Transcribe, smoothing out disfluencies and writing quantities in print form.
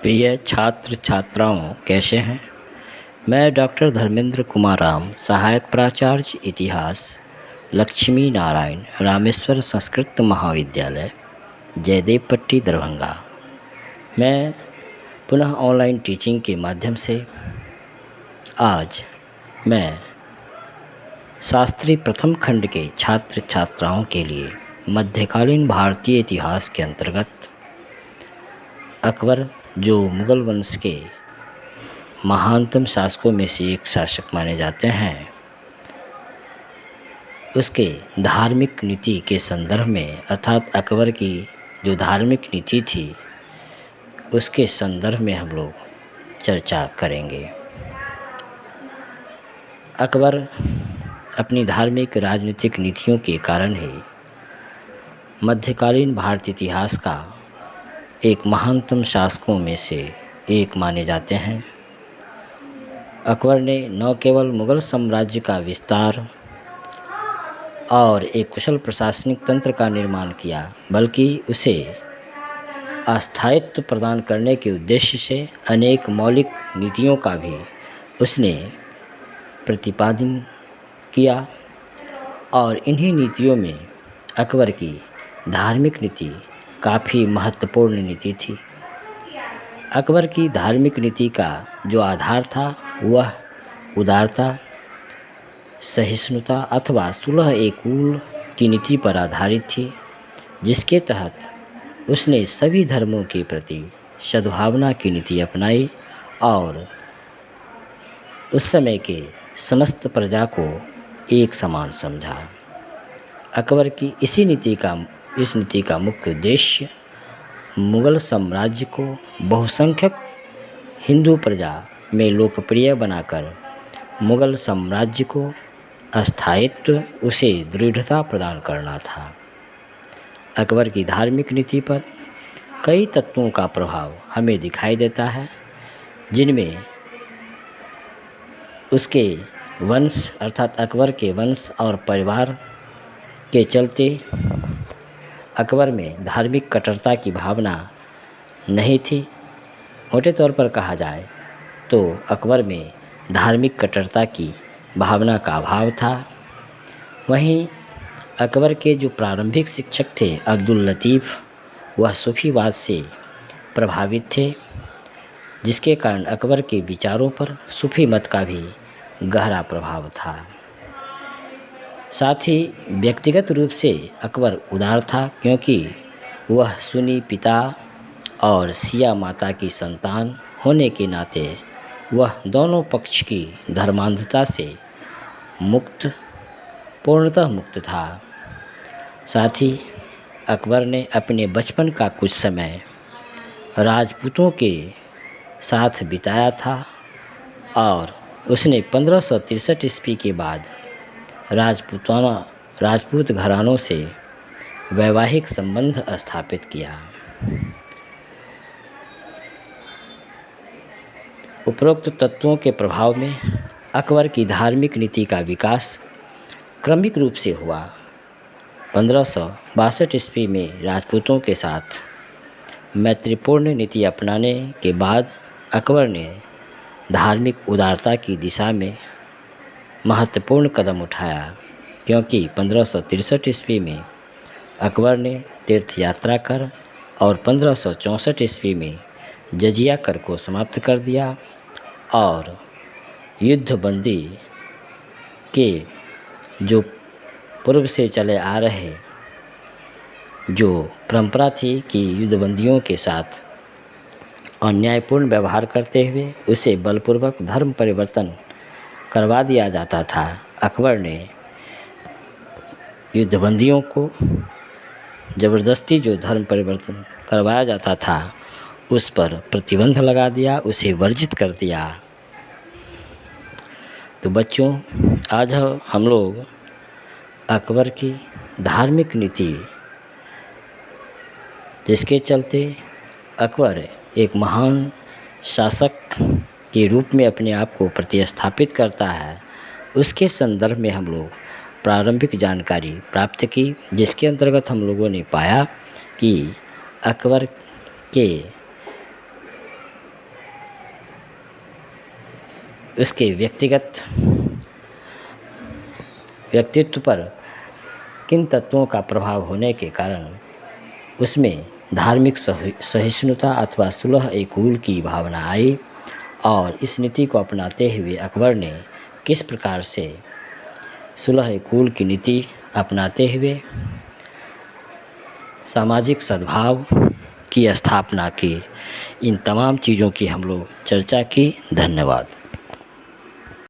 प्रिय छात्र छात्राओं, कैसे हैं। मैं डॉक्टर धर्मेंद्र कुमार राम, सहायक प्राचार्य इतिहास, लक्ष्मी नारायण रामेश्वर संस्कृत महाविद्यालय, जयदेव पट्टी, दरभंगा। मैं पुनः ऑनलाइन टीचिंग के माध्यम से आज मैं शास्त्री प्रथम खंड के छात्र छात्राओं के लिए मध्यकालीन भारतीय इतिहास के अंतर्गत अकबर, जो मुग़ल वंश के महानतम शासकों में से एक शासक माने जाते हैं, उसके धार्मिक नीति के संदर्भ में, अर्थात अकबर की जो धार्मिक नीति थी उसके संदर्भ में हम लोग चर्चा करेंगे। अकबर अपनी धार्मिक राजनीतिक नीतियों के कारण ही मध्यकालीन भारतीय इतिहास का एक महानतम शासकों में से एक माने जाते हैं। अकबर ने न केवल मुग़ल साम्राज्य का विस्तार और एक कुशल प्रशासनिक तंत्र का निर्माण किया, बल्कि उसे अस्थायित्व प्रदान करने के उद्देश्य से अनेक मौलिक नीतियों का भी उसने प्रतिपादन किया। और इन्हीं नीतियों में अकबर की धार्मिक नीति काफ़ी महत्वपूर्ण नीति थी। अकबर की धार्मिक नीति का जो आधार था वह उदारता, सहिष्णुता अथवा सुलह एकुल की नीति पर आधारित थी, जिसके तहत उसने सभी धर्मों के प्रति सद्भावना की नीति अपनाई और उस समय के समस्त प्रजा को एक समान समझा। अकबर की इस नीति का मुख्य उद्देश्य मुग़ल साम्राज्य को बहुसंख्यक हिंदू प्रजा में लोकप्रिय बनाकर मुग़ल साम्राज्य को अस्थायित्व, उसे दृढ़ता प्रदान करना था। अकबर की धार्मिक नीति पर कई तत्वों का प्रभाव हमें दिखाई देता है, जिनमें उसके वंश अर्थात अकबर के वंश और परिवार के चलते अकबर में धार्मिक कट्टरता की भावना नहीं थी। मोटे तौर पर कहा जाए तो अकबर में धार्मिक कट्टरता की भावना का अभाव था। वहीं अकबर के जो प्रारंभिक शिक्षक थे अब्दुल लतीफ़, वह सूफीवाद से प्रभावित थे, जिसके कारण अकबर के विचारों पर सूफी मत का भी गहरा प्रभाव था। साथ ही व्यक्तिगत रूप से अकबर उदार था, क्योंकि वह सुन्नी पिता और शिया माता की संतान होने के नाते वह दोनों पक्ष की धर्मांधता से पूर्णतः मुक्त था। साथ ही अकबर ने अपने बचपन का कुछ समय राजपूतों के साथ बिताया था और उसने 1563 ईस्वी के बाद राजपूत घरानों से वैवाहिक संबंध स्थापित किया। उपरोक्त तत्वों के प्रभाव में अकबर की धार्मिक नीति का विकास क्रमिक रूप से हुआ। 1562 ईस्वी में राजपूतों के साथ मैत्रीपूर्ण नीति अपनाने के बाद अकबर ने धार्मिक उदारता की दिशा में महत्वपूर्ण कदम उठाया, क्योंकि 1563 ईस्वी में अकबर ने तीर्थ यात्रा कर और 1564 ईस्वी में जजिया कर को समाप्त कर दिया और युद्धबंदी के जो पूर्व से चले आ रहे जो परंपरा थी कि युद्धबंदियों के साथ अन्यायपूर्ण व्यवहार करते हुए उसे बलपूर्वक धर्म परिवर्तन करवा दिया जाता था, अकबर ने युद्धबंदियों को ज़बरदस्ती जो धर्म परिवर्तन करवाया जाता था उस पर प्रतिबंध लगा दिया, उसे वर्जित कर दिया। तो बच्चों, आज हम लोग अकबर की धार्मिक नीति, जिसके चलते अकबर एक महान शासक के रूप में अपने आप को प्रतिस्थापित करता है, उसके संदर्भ में हम लोग प्रारंभिक जानकारी प्राप्त की, जिसके अंतर्गत हम लोगों ने पाया कि अकबर के उसके व्यक्तित्व पर किन तत्वों का प्रभाव होने के कारण उसमें धार्मिक सहिष्णुता अथवा सुलह ए कूल की भावना आई, और इस नीति को अपनाते हुए अकबर ने किस प्रकार से सुलह ए कूल की नीति अपनाते हुए सामाजिक सद्भाव की स्थापना की। इन तमाम चीज़ों की हम लोग चर्चा की। धन्यवाद।